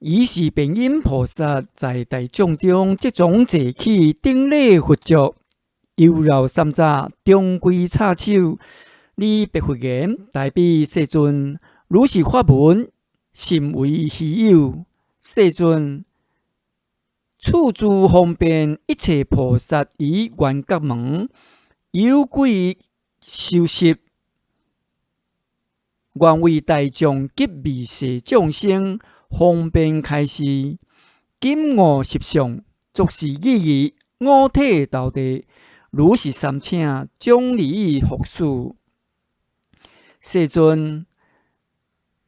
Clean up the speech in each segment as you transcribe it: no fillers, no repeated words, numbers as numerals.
伊是观音菩萨在大众中即种坐起顶礼佛足，幽绕三匝，中规插手，你白佛言：大悲世尊，如是法门，甚为稀有。世尊，处诸方便一切菩萨于缘觉门，有几修习，愿为大众及未世众生方便开示。今我实相，作是意义，五体投地，如是三请，将你复述。世尊，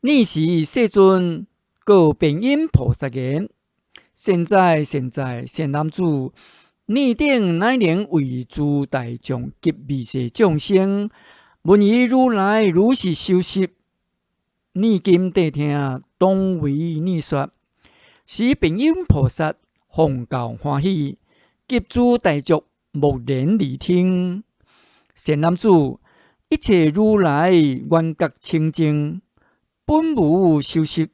你是世尊告观音菩萨言：现在，善男子，你等乃能为诸大众及未世众生，闻以如来如是修习，你今谛听，当为你说。是观音菩萨奉教欢喜，及诸大众默然聆听。善男子，一切如来缘觉清净，本无修习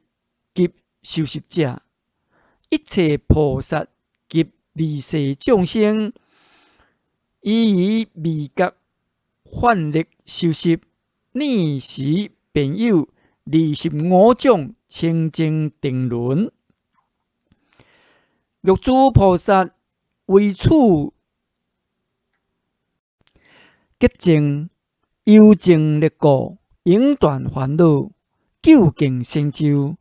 及修习者。一切菩萨及未世众生，依于未觉幻力修习，你时便有25种清净定轮。欲诸菩萨为此洁净幽静力故，永断烦恼，究竟成就，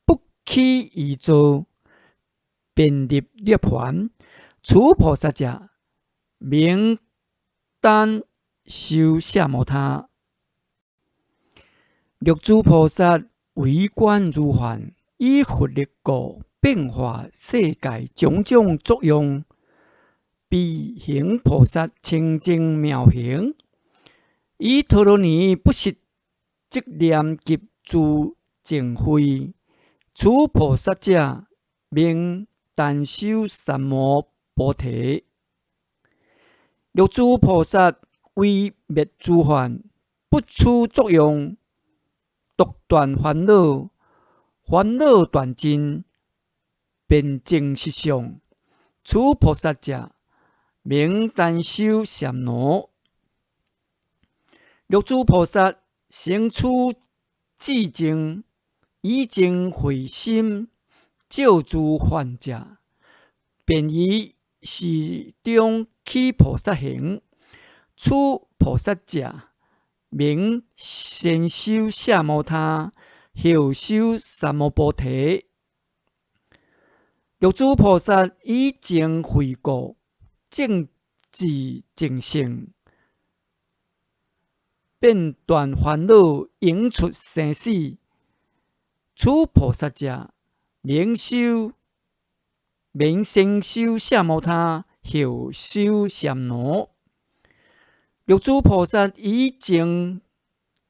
不起疑造，便入涅槃。此菩萨者，名单修奢摩他。欲诸菩萨为观如幻，以佛力故变化世界种种作用，彼行菩萨清净妙行，以陀罗尼不实即念及诸净慧。此菩萨者，名但修三摩菩提。欲诸菩萨为灭诸患，不取作用，独断烦恼，烦恼断尽，便证实相。此菩萨者，名但修禅那。欲诸菩萨生处寂静，以净慧心，照诸患者，便于时中起菩萨行。此菩萨者，名先修奢摩他，后修三摩菩提。欲诸菩萨以净慧故，正智正性，便断烦恼，永出生死。此菩萨者，名先修奢摩他，后修禅那。欲诸菩萨以净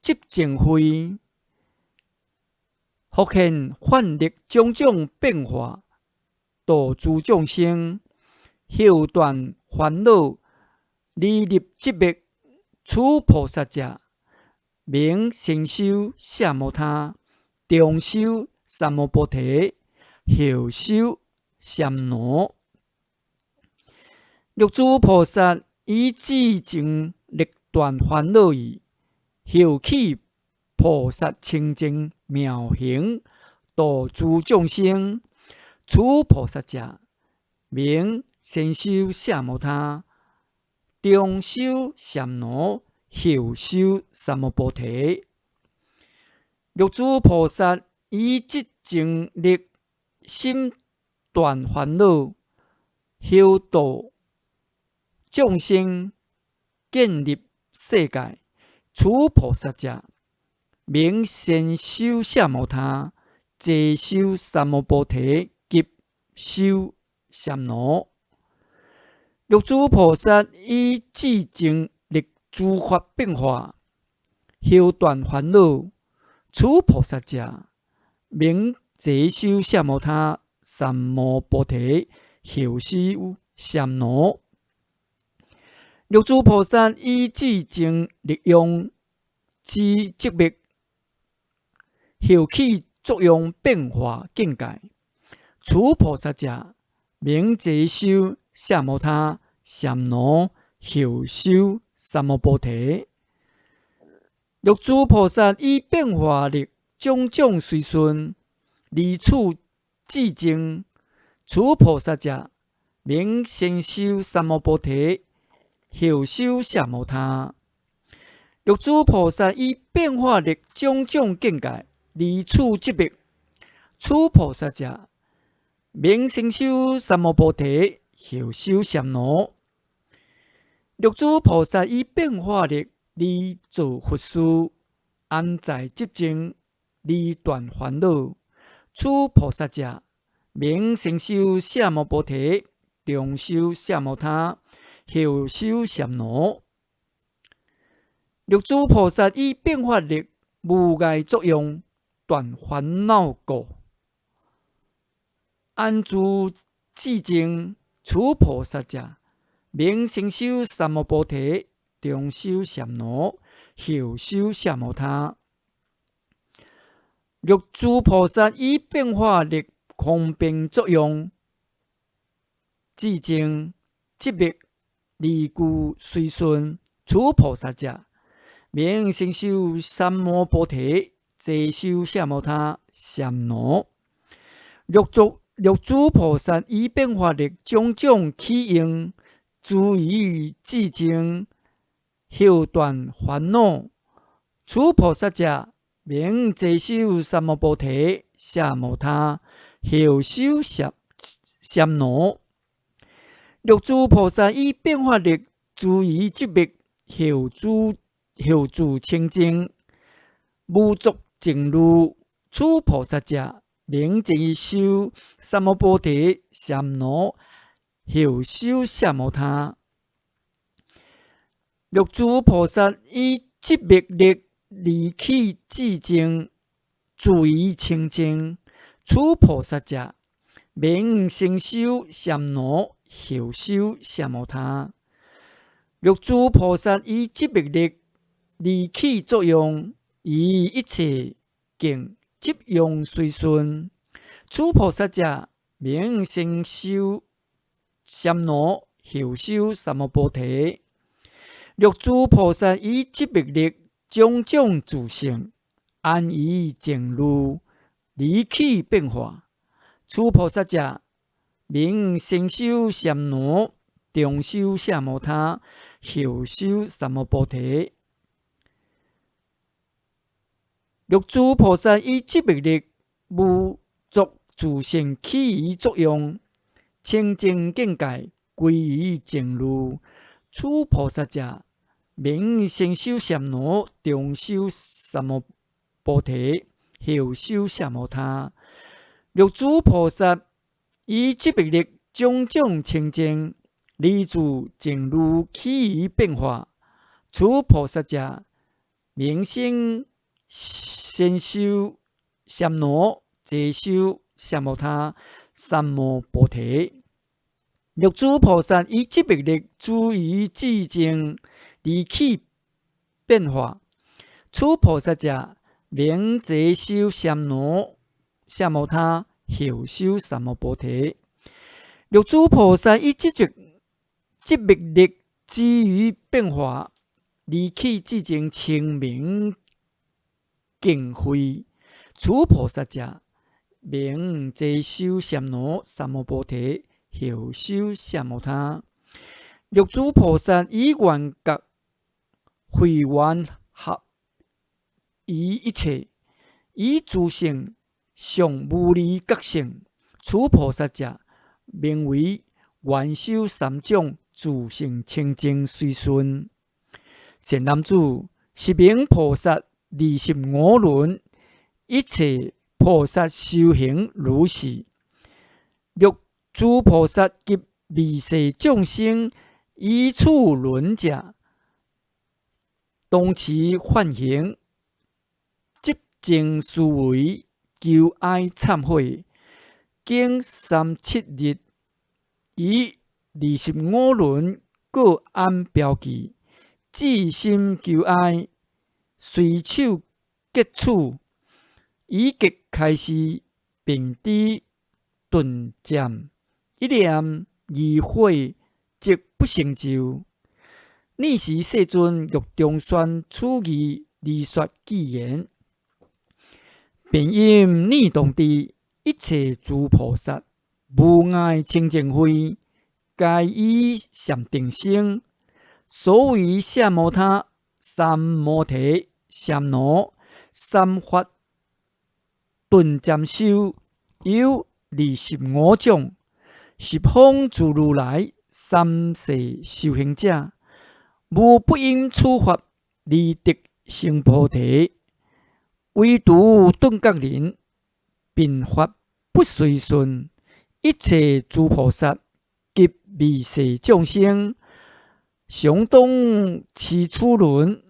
寂净慧，复现幻力种种变化，度诸众生，后断烦恼，离入寂灭。此菩萨者，名先修奢摩他，中修三摩菩提，后修禅那。欲诸菩萨以寂静力断烦恼意，后起菩萨清净妙行，度诸众生。此菩萨者，名先修奢摩他，中修禅那，后修三摩菩提。欲诸菩萨以寂静力心断烦恼，后度众生，建立世界。此菩萨者，名先修奢摩他，再修三摩菩提，及修禅那。欲诸菩萨以寂静力诸法变化，后断烦恼。此菩萨者，名再修奢摩他，三摩菩提，后修禅那。欲诸菩萨以寂静力用知寂灭，后起作用变化境界。诸菩萨者，名济修奢摩他禅那后修三摩菩提。六祖菩萨以变化力种种随顺，离处寂静。诸菩萨者，名先修三摩菩提，后修奢摩他。六祖菩萨以变化力种种境界，离处即灭。诸菩萨者，名先修三摩菩提，后修禅那。六祖菩萨以变化力离做佛事，安在寂静，离断烦恼。诸菩萨者，名先修奢摩菩提，中修奢摩他，后修禅那。六祖菩萨以变化力无碍作用，断烦恼垢，安住寂静。诸菩萨者，名先修三摩菩提，中修禅那，后修奢摩他。六祖菩萨以变化力方便作用，寂静即灭，离故随顺。诸菩萨者，名先修三摩菩提，济修奢摩他禅那。六祖菩萨以变化力种种起用，诸于寂静，后断烦恼。诸菩萨者，名济修三摩菩提，奢摩他，后修禅那。六祖菩萨以变化力诸于寂灭，后住清净，无作净路。诸菩萨者，名济修三摩菩提，禅那，后修奢摩他。六祖菩萨以寂灭力离起寂静，住于清净。诸菩萨者，名先修禅那，后修奢摩他。六祖菩萨以寂灭力离起作用，以一切境即用随顺。诸菩萨者，名先修禅那，后修三摩菩提。六祖菩萨以寂灭力种种自性，安于净路，离起变化。诸菩萨者，名先修禅那，中修奢摩他，后修三摩菩提。六祖菩萨以寂灭力无作自性起于作用，清净境界归于净路。诸菩萨者，名先修禅那，中修三摩菩提，后修奢摩他。六祖菩萨以寂灭力种种清净，离自净路起于变化。诸菩萨者，名先修禅那，济修奢摩他三摩菩提。六祖菩萨以寂灭力住于寂静，离起变化。诸菩萨者，名济修禅那，奢摩他，后修三摩菩提。六祖菩萨以寂灭力住于变化，离起寂静清明净慧。诸菩萨者，名济修禅那，三摩菩提，后修奢摩他。六祖菩萨以缘觉慧圆合于一切，以自性上无离觉性。诸菩萨者，名为圆修三种自性清净随顺。善男子，是名菩萨25轮，一切菩萨修行如是。六祖菩萨及未世众生依处轮者，当持梵行，即正思维，求哀忏悔，经3-7日，以25轮各按标记，至心求哀，随手结处，以极开示，并知顿渐，一念而火，即不成就。你是世尊欲中宣此义而说偈言：便因你当知，一切诸菩萨无碍清净慧，皆以禅定生。所谓奢摩他、三摩提、禅那、三法顿渐修，有25种，十方诸如来三世修行者，无不因此法而得成菩提。唯独顿觉人，并发不随顺，一切诸菩萨及未世众生，常当持此轮，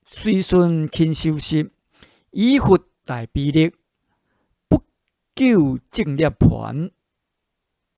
随顺勤修习，以佛大悲力，不求证涅槃。